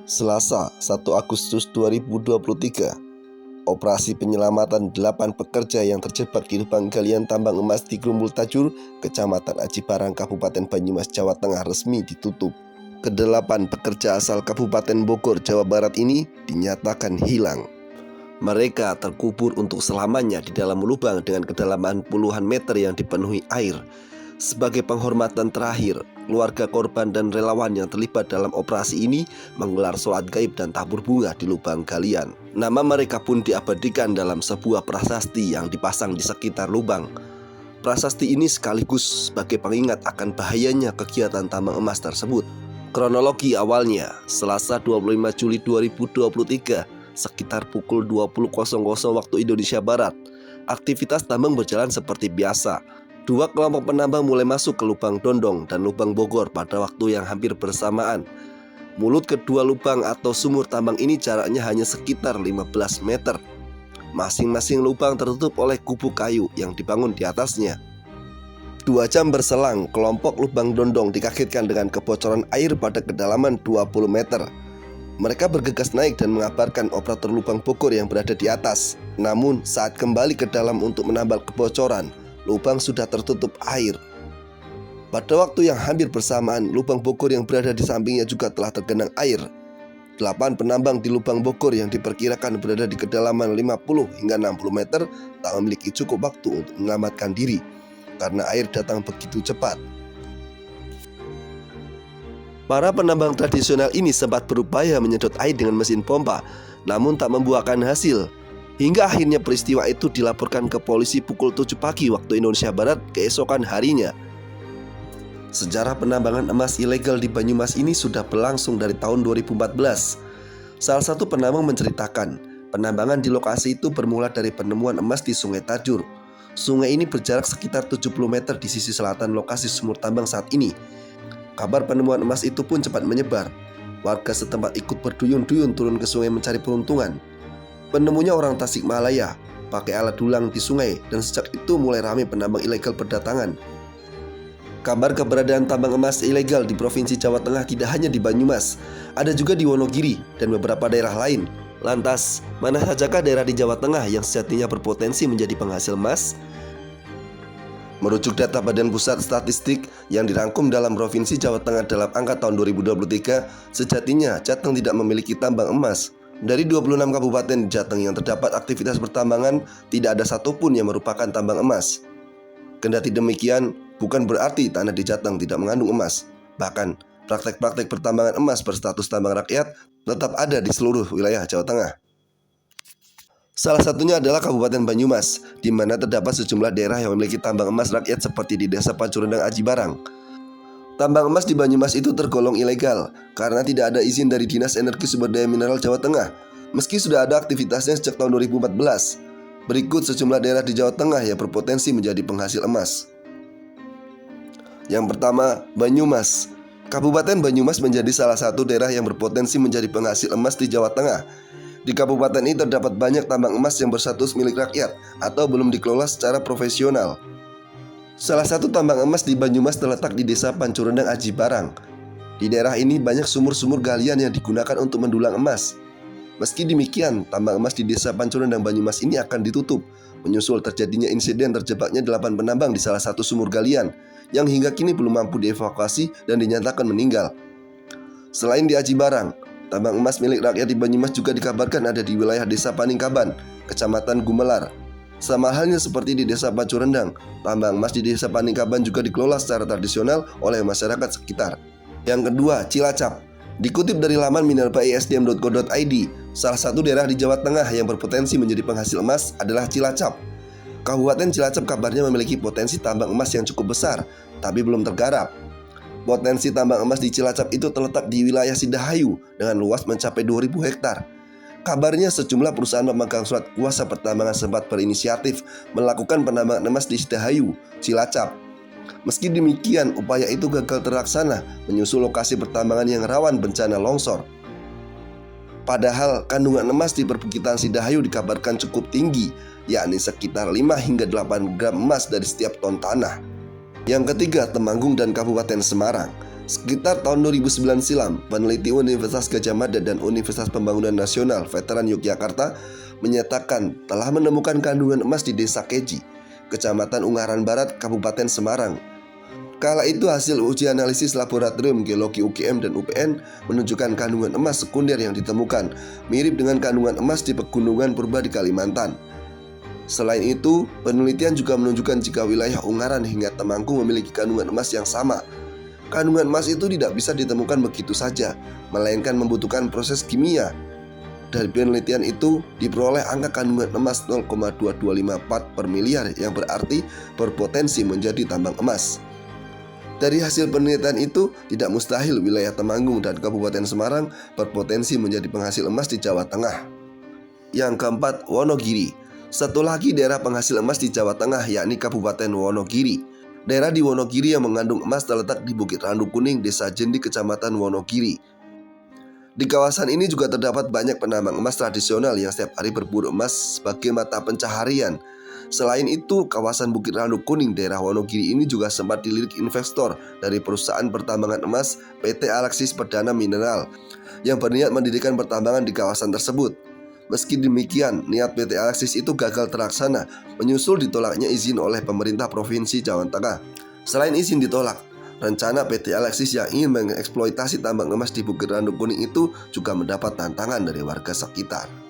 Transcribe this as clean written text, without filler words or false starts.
Selasa, 1 Agustus 2023, operasi penyelamatan 8 pekerja yang terjebak di lubang galian tambang emas di Grumbul Tajur, Kecamatan Aji Barang, Kabupaten Banyumas, Jawa Tengah resmi ditutup. Kedelapan pekerja asal Kabupaten Bogor, Jawa Barat ini dinyatakan hilang. Mereka terkubur untuk selamanya di dalam lubang dengan kedalaman puluhan meter yang dipenuhi air. Sebagai penghormatan terakhir, keluarga korban dan relawan yang terlibat dalam operasi ini menggelar sholat gaib dan tabur bunga di lubang galian. Nama mereka pun diabadikan dalam sebuah prasasti yang dipasang di sekitar lubang. Prasasti ini sekaligus sebagai pengingat akan bahayanya kegiatan tambang emas tersebut. Kronologi awalnya, Selasa 25 Juli 2023, sekitar pukul 20.00 waktu Indonesia Barat, aktivitas tambang berjalan seperti biasa. Dua kelompok penambang mulai masuk ke lubang Dondong dan lubang Bogor pada waktu yang hampir bersamaan. Mulut kedua lubang atau sumur tambang ini jaraknya hanya sekitar 15 meter. Masing-masing lubang tertutup oleh gubuk kayu yang dibangun di atasnya. 2 jam berselang, kelompok lubang Dondong dikagetkan dengan kebocoran air pada kedalaman 20 meter. Mereka bergegas naik dan mengabarkan operator lubang Bogor yang berada di atas. Namun saat kembali ke dalam untuk menambal kebocoran, lubang sudah tertutup air. Pada waktu yang hampir bersamaan, lubang Bogor yang berada di sampingnya juga telah tergenang air. 8 penambang di lubang Bogor yang diperkirakan berada di kedalaman 50 hingga 60 meter tak memiliki cukup waktu untuk menyelamatkan diri karena air datang begitu cepat. Para penambang tradisional ini sempat berupaya menyedot air dengan mesin pompa, namun tak membuahkan hasil. Hingga akhirnya peristiwa itu dilaporkan ke polisi pukul 7 pagi waktu Indonesia Barat keesokan harinya. Sejarah penambangan emas ilegal di Banyumas ini sudah berlangsung dari tahun 2014. Salah satu penambang menceritakan, penambangan di lokasi itu bermula dari penemuan emas di Sungai Tajur. Sungai ini berjarak sekitar 70 meter di sisi selatan lokasi sumur tambang saat ini. Kabar penemuan emas itu pun cepat menyebar. Warga setempat ikut berduyun-duyun turun ke sungai mencari peruntungan. Penemunya orang Tasikmalaya, pakai alat dulang di sungai, dan sejak itu mulai ramai penambang ilegal berdatangan. Kabar keberadaan tambang emas ilegal di Provinsi Jawa Tengah tidak hanya di Banyumas, ada juga di Wonogiri dan beberapa daerah lain. Lantas, mana sajakah daerah di Jawa Tengah yang sejatinya berpotensi menjadi penghasil emas? Merujuk data Badan Pusat Statistik yang dirangkum dalam Provinsi Jawa Tengah dalam angka tahun 2023, sejatinya Jateng tidak memiliki tambang emas. Dari 26 kabupaten di Jateng yang terdapat aktivitas pertambangan, tidak ada satupun yang merupakan tambang emas. Kendati demikian, bukan berarti tanah di Jateng tidak mengandung emas. Bahkan, praktek-praktek pertambangan emas berstatus tambang rakyat tetap ada di seluruh wilayah Jawa Tengah. Salah satunya adalah Kabupaten Banyumas, di mana terdapat sejumlah daerah yang memiliki tambang emas rakyat seperti di Desa Pancuredang Aji Barang. Tambang emas di Banyumas itu tergolong ilegal karena tidak ada izin dari Dinas Energi Sumber Daya Mineral Jawa Tengah, meski sudah ada aktivitasnya sejak tahun 2014. Berikut sejumlah daerah di Jawa Tengah yang berpotensi menjadi penghasil emas. Yang pertama, Banyumas. Kabupaten Banyumas menjadi salah satu daerah yang berpotensi menjadi penghasil emas di Jawa Tengah. Di kabupaten ini terdapat banyak tambang emas yang berstatus milik rakyat atau belum dikelola secara profesional. Salah satu tambang emas di Banyumas terletak di Desa Pancuredang Aji Barang. Di daerah ini banyak sumur-sumur galian yang digunakan untuk mendulang emas. Meski demikian, tambang emas di Desa Pancuredang Banyumas ini akan ditutup, menyusul terjadinya insiden terjebaknya 8 penambang di salah satu sumur galian yang hingga kini belum mampu dievakuasi dan dinyatakan meninggal. Selain di Aji Barang, tambang emas milik rakyat di Banyumas juga dikabarkan ada di wilayah Desa Paningkaban, Kecamatan Gumelar. Sama halnya seperti di Desa Pancuredang, tambang emas di Desa Paningkaban juga dikelola secara tradisional oleh masyarakat sekitar. Yang kedua, Cilacap. Dikutip dari laman minerbaisdm.go.id, salah satu daerah di Jawa Tengah yang berpotensi menjadi penghasil emas adalah Cilacap. Kabupaten Cilacap kabarnya memiliki potensi tambang emas yang cukup besar, tapi belum tergarap. Potensi tambang emas di Cilacap itu terletak di wilayah Sidahayu dengan luas mencapai 2.000 hektar. Kabarnya sejumlah perusahaan pemegang surat kuasa pertambangan sempat berinisiatif melakukan penambangan emas di Sidahayu, Cilacap. Meski demikian, upaya itu gagal terlaksana menyusul lokasi pertambangan yang rawan bencana longsor. Padahal kandungan emas di perbukitan Sidahayu dikabarkan cukup tinggi, yakni sekitar 5 hingga 8 gram emas dari setiap ton tanah. Yang ketiga, Temanggung dan Kabupaten Semarang. Sekitar tahun 2009 silam, peneliti Universitas Gadjah Mada dan Universitas Pembangunan Nasional Veteran Yogyakarta menyatakan telah menemukan kandungan emas di Desa Keji, Kecamatan Ungaran Barat, Kabupaten Semarang. Kala itu hasil uji analisis laboratorium geologi UGM dan UPN menunjukkan kandungan emas sekunder yang ditemukan mirip dengan kandungan emas di Pegunungan Purba di Kalimantan. Selain itu, penelitian juga menunjukkan jika wilayah Ungaran hingga Temanggung memiliki kandungan emas yang sama. Kandungan emas itu tidak bisa ditemukan begitu saja, melainkan membutuhkan proses kimia. Dari penelitian itu diperoleh angka kandungan emas 0,2254 per miliar yang berarti berpotensi menjadi tambang emas. Dari hasil penelitian itu, tidak mustahil wilayah Temanggung dan Kabupaten Semarang berpotensi menjadi penghasil emas di Jawa Tengah. Yang keempat, Wonogiri. Satu lagi daerah penghasil emas di Jawa Tengah yakni Kabupaten Wonogiri. Daerah di Wonogiri yang mengandung emas terletak di Bukit Randu Kuning, Desa Jendi, Kecamatan Wonogiri. Di kawasan ini juga terdapat banyak penambang emas tradisional yang setiap hari berburu emas sebagai mata pencaharian. Selain itu, kawasan Bukit Randu Kuning daerah Wonogiri ini juga sempat dilirik investor dari perusahaan pertambangan emas PT Alexis Perdana Mineral yang berniat mendirikan pertambangan di kawasan tersebut. Meski demikian, niat PT Alexis itu gagal terlaksana menyusul ditolaknya izin oleh pemerintah Provinsi Jawa Tengah. Selain izin ditolak, rencana PT Alexis yang ingin mengeksploitasi tambang emas di Bukit Randu Kuning itu juga mendapat tantangan dari warga sekitar.